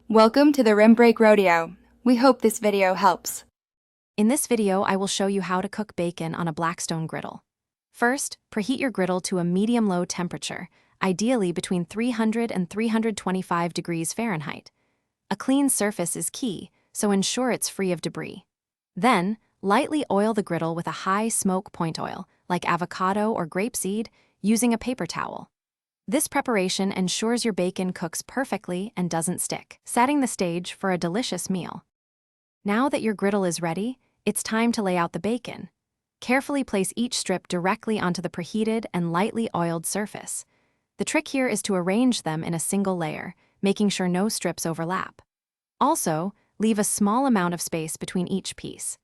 Welcome to the Rim Break Rodeo. We hope this video helps. In this video, I will show you how to cook bacon on a Blackstone griddle. First, preheat your griddle to a medium-low temperature, ideally between 300 and 325 degrees Fahrenheit. A clean surface is key, so ensure it's free of debris. Then, lightly oil the griddle with a high smoke point oil, like avocado or grapeseed, using a paper towel. This preparation ensures your bacon cooks perfectly and doesn't stick, setting the stage for a delicious meal. Now that your griddle is ready, it's time to lay out the bacon. Carefully place each strip directly onto the preheated and lightly oiled surface. The trick here is to arrange them in a single layer, making sure no strips overlap. Also, leave a small amount of space between each piece.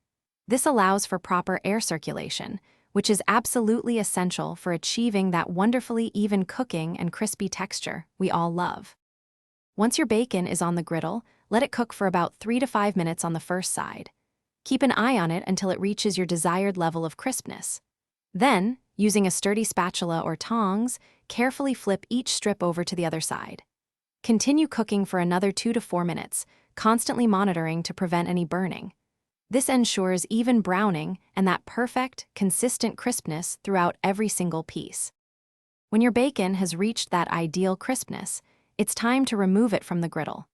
This allows for proper air circulation, which is absolutely essential for achieving that wonderfully even cooking and crispy texture we all love. Once your bacon is on the griddle, let it cook for about 3 to 5 minutes on the first side. Keep an eye on it until it reaches your desired level of crispness. Then, using a sturdy spatula or tongs, carefully flip each strip over to the other side. Continue cooking for another 2 to 4 minutes, constantly monitoring to prevent any burning. This ensures even browning and that perfect, consistent crispness throughout every single piece. When your bacon has reached that ideal crispness, it's time to remove it from the griddle.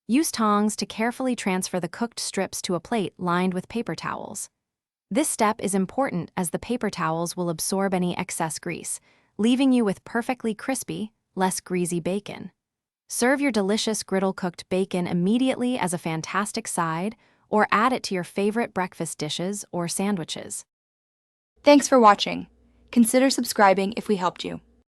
Use tongs to carefully transfer the cooked strips to a plate lined with paper towels. This step is important as the paper towels will absorb any excess grease, leaving you with perfectly crispy, less greasy bacon. Serve your delicious griddle-cooked bacon immediately as a fantastic side, or add it to your favorite breakfast dishes or sandwiches. Thanks for watching. Consider subscribing if we helped you.